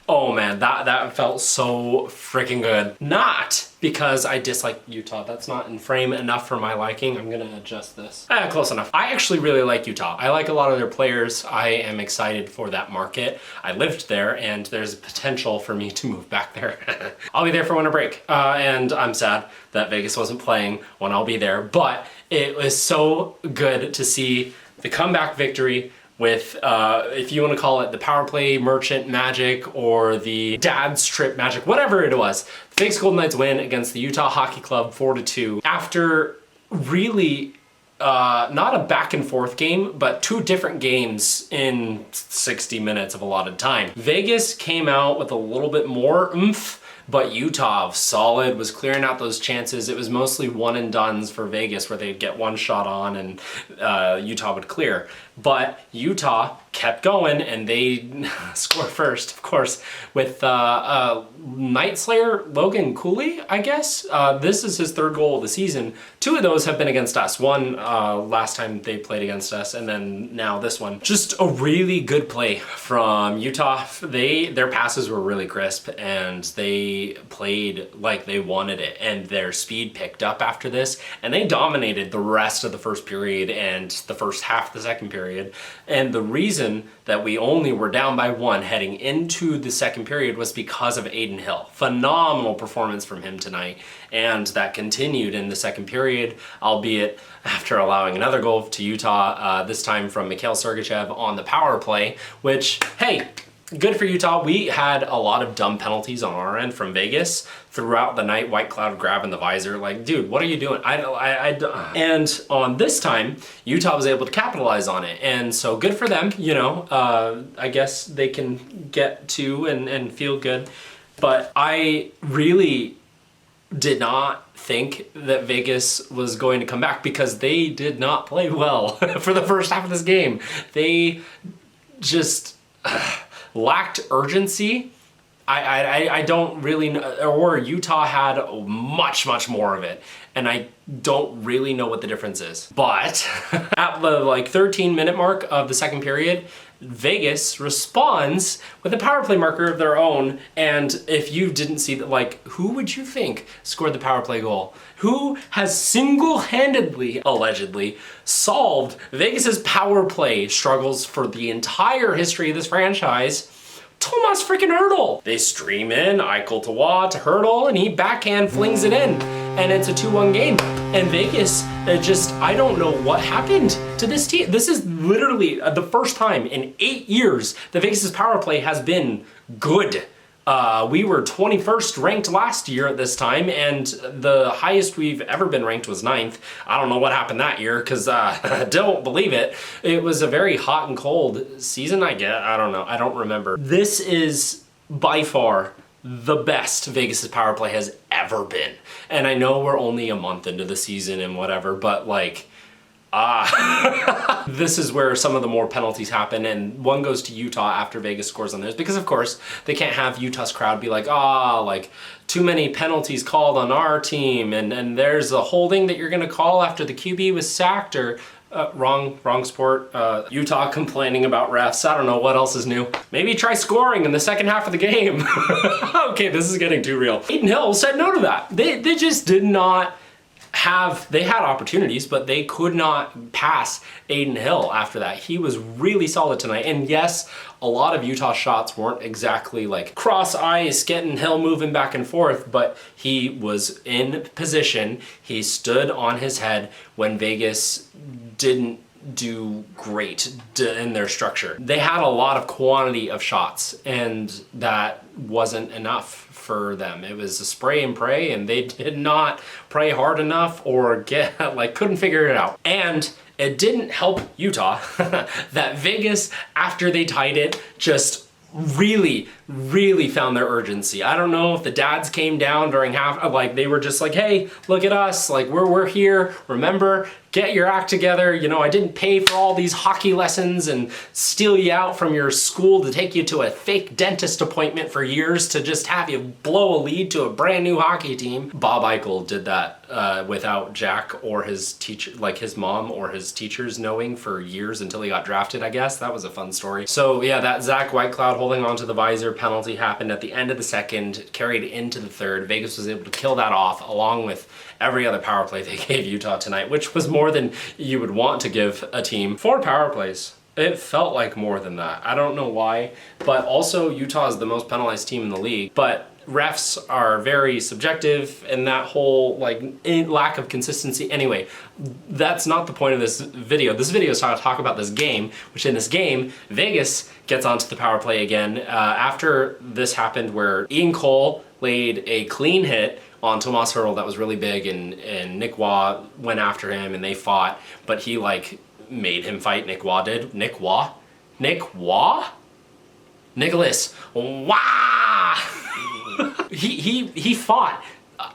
Oh man, that felt so freaking good. Not because I dislike Utah. That's not in frame enough for my liking. I'm gonna adjust this. Close enough. I actually really like Utah. I like a lot of their players. I am excited for that market. I lived there and there's potential for me to move back there. I'll be there for winter break. And I'm sad that Vegas wasn't playing when I'll be there, but it was so good to see the comeback victory with, if you want to call it the power play merchant magic or the dad strip magic, whatever it was. The Vegas Golden Knights win against the Utah Hockey Club 4-2 after really not a back and forth game, but two different games in 60 minutes of allotted time. Vegas came out with a little bit more oomph, but Utah, solid, was clearing out those chances. It was mostly one and dones for Vegas where they'd get one shot on and Utah would clear. But Utah kept going and they scored first, of course, with Night Slayer Logan Cooley, I guess. This is his third goal of the season. Two of those have been against us. One last time they played against us, and then now this one. Just a really good play from Utah. Their passes were really crisp and they played like they wanted it, and their speed picked up after this, and they dominated the rest of the first period and the first half of the second period. And the reason that we only were down by one heading into the second period was because of Adin Hill. Phenomenal performance from him tonight, and that continued in the second period, albeit after allowing another goal to Utah, this time from Mikhail Sergachev on the power play, which, hey, good for Utah. We had a lot of dumb penalties on our end from Vegas throughout the night. White Cloud grabbing the visor, like, dude, what are you doing? And on this time, Utah was able to capitalize on it, and so good for them. You know, I guess they can get to and feel good, but I really did not think that Vegas was going to come back because they did not play well for the first half of this game. They just lacked urgency. I don't really know, or Utah had much more of it, and I don't really know what the difference is. But at the 13-minute mark of the second period, Vegas responds with a power play marker of their own, and if you didn't see that, who would you think scored the power play goal? Who has single-handedly, allegedly, solved Vegas's power play struggles for the entire history of this franchise? Tomas freaking Hertl. They stream in Eichel to Watt to Hertl, and he backhand flings it in, and it's a 2-1 game. And Vegas, I don't know what happened to this team. This is literally the first time in 8 years that Vegas's power play has been good. We were 21st ranked last year at this time, and the highest we've ever been ranked was 9th. I don't know what happened that year, because I don't believe it. It was a very hot and cold season, I guess. I don't know. I don't remember. This is by far the best Vegas's power play has ever been. And I know we're only a month into the season and whatever, but this is where some of the more penalties happen, and one goes to Utah after Vegas scores on theirs, because of course they can't have Utah's crowd be like, too many penalties called on our team, and there's a holding that you're gonna call after the QB was sacked, or wrong sport. Utah complaining about refs. I don't know what else is new. Maybe try scoring in the second half of the game. Okay, this is getting too real. Adin Hill said no to that. They just did not they had opportunities, but they could not pass Adin Hill after that. He was really solid tonight. And yes, a lot of Utah shots weren't exactly cross ice, getting Hill moving back and forth, but he was in position. He stood on his head when Vegas didn't do great in their structure. They had a lot of quantity of shots, and that wasn't enough for them. It was a spray and pray, and they did not pray hard enough or couldn't figure it out. And it didn't help Utah that Vegas, after they tied it, just really really found their urgency. I don't know if the dads came down during half, like they were just like, hey, look at us, like we're here, remember, get your act together. You know, I didn't pay for all these hockey lessons and steal you out from your school to take you to a fake dentist appointment for years to just have you blow a lead to a brand new hockey team. Bob Eichel did that without Jack or his teacher, like his mom or his teachers knowing for years until he got drafted, I guess. That was a fun story. So yeah, that Zach Whitecloud holding onto the visor penalty happened at the end of the second, carried into the third. Vegas was able to kill that off along with every other power play they gave Utah tonight, which was more than you would want to give a team. 4 power plays. It felt like more than that. I don't know why, but also Utah is the most penalized team in the league, but refs are very subjective and that whole like lack of consistency. Anyway, that's not the point of this video. This video is to talk about this game, which in this game, Vegas gets onto the power play again after this happened where Ian Cole laid a clean hit on Tomas Hertl that was really big, and Nick Waugh went after him and they fought, but he like made him fight. Nick Waugh did. Nick Waugh? Nicholas Waugh! he fought.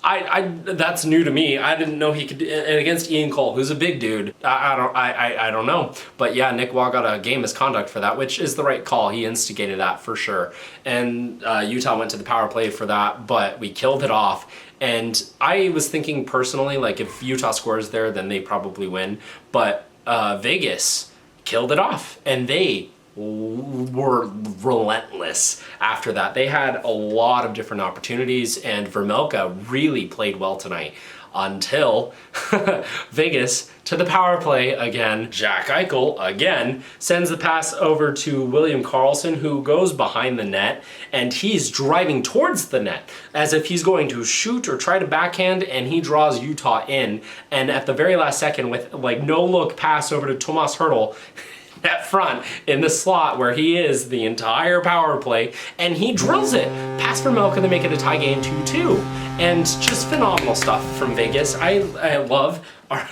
I that's new to me. I didn't know he could, and against Ian Cole, who's a big dude. I don't know. But yeah, Nick Waugh got a game misconduct for that, which is the right call. He instigated that for sure. And Utah went to the power play for that, but we killed it off. And I was thinking personally, like if Utah scores there, then they probably win. But Vegas killed it off, and they were relentless after that. They had a lot of different opportunities, and Vermelka really played well tonight until Vegas to the power play again. Jack Eichel again sends the pass over to William Karlsson, who goes behind the net, and he's driving towards the net as if he's going to shoot or try to backhand, and he draws Utah in. And at the very last second, with like no look pass over to Tomas Hertl at front in the slot where he is the entire power play, and he drills it past Vermelka to make it a tie game 2-2. And just phenomenal stuff from Vegas. I love our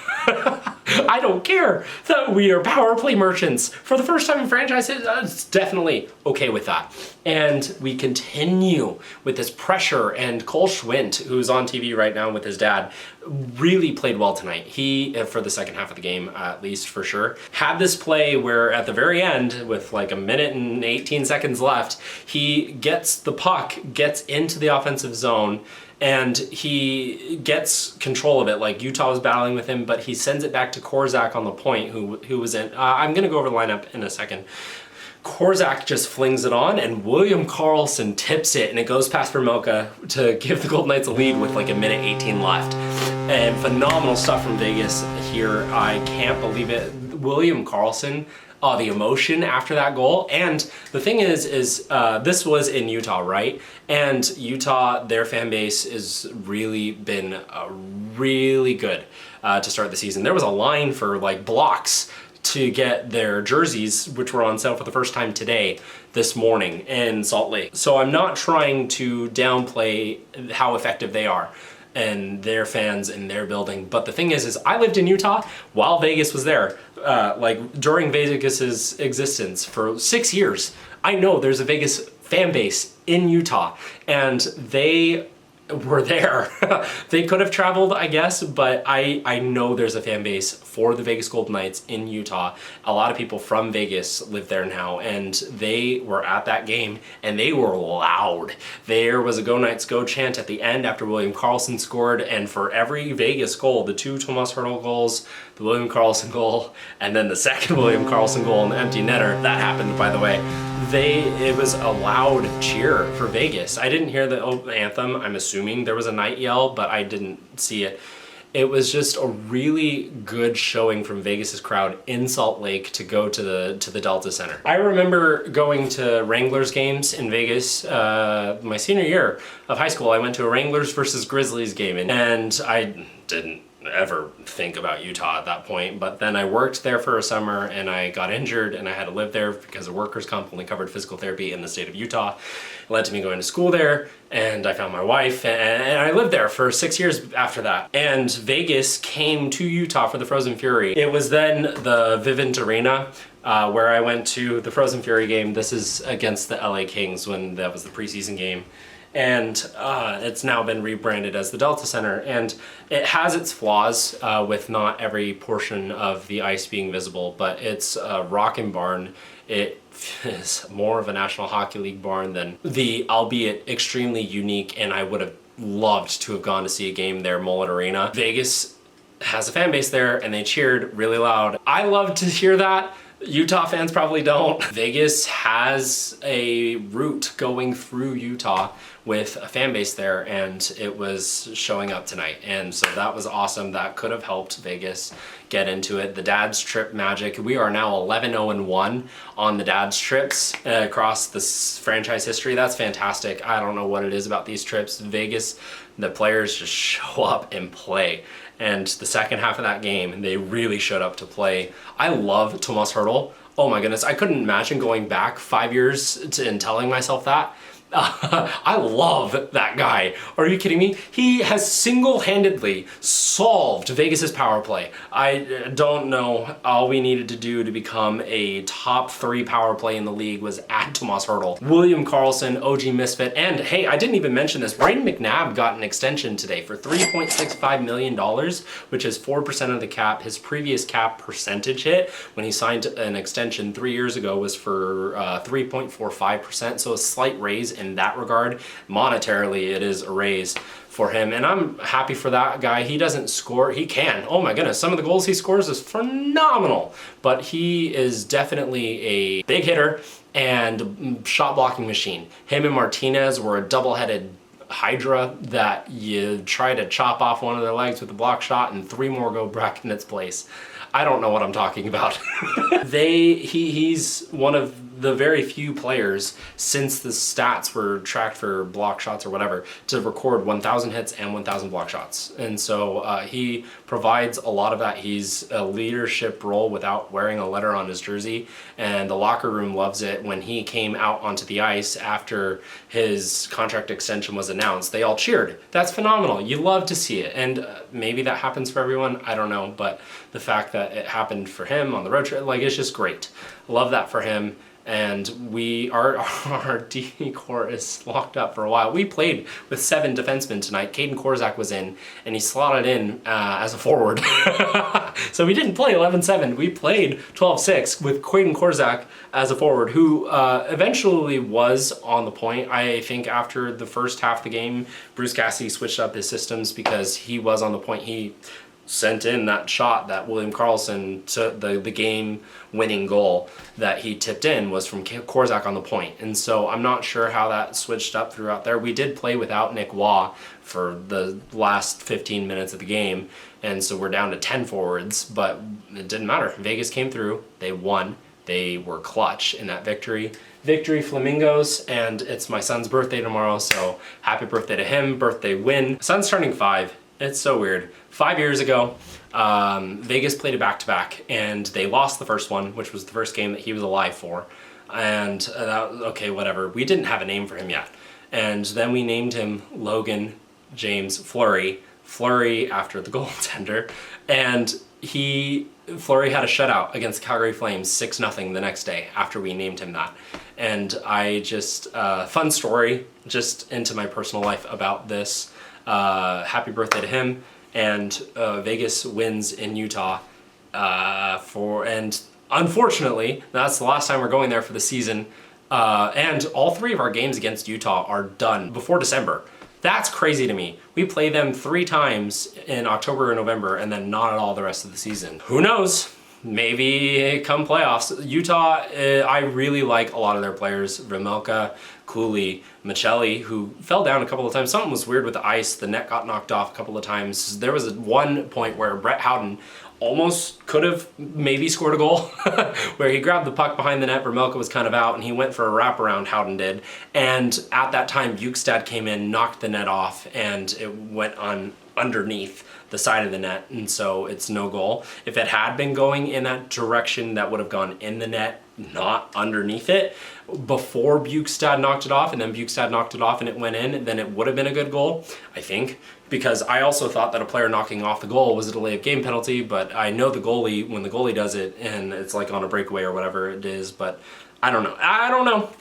I don't care that we are power play merchants. For the first time in franchise, it's definitely okay with that. And we continue with this pressure, and Cole Schwint, who's on TV right now with his dad, really played well tonight. He, for the second half of the game, at least for sure, had this play where at the very end, with like 1 minute and 18 seconds left, he gets the puck, gets into the offensive zone, and he gets control of it. Like Utah was battling with him, but he sends it back to Korzak on the point, who was in. I'm gonna go over the lineup in a second. Korzak just flings it on, and William Karlsson tips it, and it goes past Vermelka to give the Golden Knights a lead with like 1:18 left. And phenomenal stuff from Vegas here. I can't believe it. William Karlsson, the emotion after that goal. And the thing is this was in Utah, right? And Utah, their fan base has really been really good to start the season. There was a line for like blocks to get their jerseys, which were on sale for the first time this morning in Salt Lake. So I'm not trying to downplay how effective they are and their fans in their building. But the thing is I lived in Utah while Vegas was there. Like during Vegas's existence for 6 years. I know there's a Vegas fan base in Utah, and they were there. They could have traveled, I guess, but I know there's a fan base for the Vegas Golden Knights in Utah. A lot of people from Vegas live there now, and they were at that game, and they were loud. There was a Go Knights Go chant at the end after William Karlsson scored, and for every Vegas goal, the 2 Tomas Hertl goals, the William Karlsson goal, and then the second William Karlsson goal in the empty netter, that happened, by the way, it was a loud cheer for Vegas. I didn't hear the anthem. I'm assuming there was a night yell, but I didn't see it. It was just a really good showing from Vegas's crowd in Salt Lake to go to the Delta Center. I remember going to Wranglers games in Vegas my senior year of high school. I went to a Wranglers versus Grizzlies game, and I didn't ever think about Utah at that point, but then I worked there for a summer and I got injured and I had to live there because of workers' comp only covered physical therapy in the state of Utah. It led to me going to school there, and I found my wife, and I lived there for 6 years after that. And Vegas came to Utah for the Frozen Fury. It was then the Vivint Arena, where I went to the Frozen Fury game. This is against the LA Kings when that was the preseason game. And it's now been rebranded as the Delta Center, and it has its flaws with not every portion of the ice being visible, but it's a rockin' barn. It is more of a National Hockey League barn than the, albeit extremely unique, and I would have loved to have gone to see a game there, Mullet Arena. Vegas has a fan base there, and they cheered really loud. I love to hear that. Utah fans probably don't. Vegas has a route going through Utah with a fan base there, and it was showing up tonight. And so that was awesome. That could have helped Vegas get into it. The Dad's Trip magic. We are now 11-0-1 on the Dad's Trips across this franchise history. That's fantastic. I don't know what it is about these trips. Vegas, the players just show up and play. And the second half of that game, they really showed up to play. I love Tomas Hertl. Oh my goodness, I couldn't imagine going back 5 years and telling myself that. I love that guy. Are you kidding me? He has single-handedly solved Vegas's power play. I don't know. All we needed to do to become a top 3 power play in the league was add Tomas Hertl. William Karlsson, OG Misfit, and hey, I didn't even mention this. Brayden McNabb got an extension today for $3.65 million, which is 4% of the cap. His previous cap percentage hit when he signed an extension 3 years ago was for 3.45%, so a slight raise in that regard. Monetarily, it is a raise for him, and I'm happy for that guy. He doesn't score. He can. Oh my goodness, some of the goals he scores is phenomenal, but he is definitely a big hitter and shot blocking machine. Him and Martinez were a double-headed hydra that you try to chop off one of their legs with a block shot and 3 more go back in its place. I don't know what I'm talking about. He's one of the very few players since the stats were tracked for block shots or whatever to record 1,000 hits and 1,000 block shots. And so he provides a lot of that. He's a leadership role without wearing a letter on his jersey, and the locker room loves it. When he came out onto the ice after his contract extension was announced, they all cheered. That's phenomenal. You love to see it, and maybe that happens for everyone. I don't know, but the fact that it happened for him on the road trip, like, it's just great. Love that for him. And our D core is locked up for a while. We played with 7 defensemen tonight. Caden Korzak was in, and he slotted in as a forward. So we didn't play 11-7. We played 12-6 with Caden Korzak as a forward, who eventually was on the point. I think after the first half of the game, Bruce Cassidy switched up his systems because he was on the point. He sent in that shot that William Karlsson, to the game-winning goal that he tipped in was from Korzak on the point. And so I'm not sure how that switched up throughout there. We did play without Nick Waugh for the last 15 minutes of the game, and so we're down to 10 forwards, but it didn't matter. Vegas came through. They won. They were clutch in that victory. Victory Flamingos, and it's my son's birthday tomorrow, so happy birthday to him. Birthday win. Son's turning 5. It's so weird. 5 years ago, Vegas played a back-to-back, and they lost the first one, which was the first game that he was alive for. And okay, whatever. We didn't have a name for him yet. And then we named him Logan James Fleury. Fleury after the goaltender. And Fleury had a shutout against Calgary Flames 6-0 the next day after we named him that. And I just, fun story, just into my personal life about this. Happy birthday to him, and Vegas wins in Utah and unfortunately that's the last time we're going there for the season, and all 3 of our games against Utah are done before December. That's crazy to me. We play them 3 times in October and November, and then not at all the rest of the season. Who knows? Maybe come playoffs. Utah, I really like a lot of their players. Ramelka, Cooley, Michelli, who fell down a couple of times. Something was weird with the ice. The net got knocked off a couple of times. There was one point where Brett Howden almost could have maybe scored a goal where he grabbed the puck behind the net. Ramelka was kind of out, and he went for a wraparound, Howden did. And at that time, Bukestad came in, knocked the net off, and it went on underneath the side of the net, and so it's no goal. If it had been going in that direction, that would have gone in the net, not underneath it. Before Bukestad knocked it off, and then Bukestad knocked it off and it went in, then it would have been a good goal, I think. Because I also thought that a player knocking off the goal was a delay of game penalty, but I know the goalie, when the goalie does it, and it's like on a breakaway or whatever it is, but I don't know.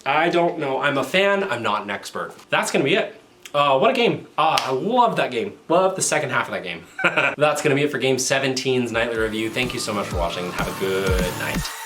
I'm a fan, I'm not an expert. That's gonna be it. What a game. I love that game. Love the second half of that game. That's gonna be it for Game 17's Nightly Review. Thank you so much for watching. Have a good night.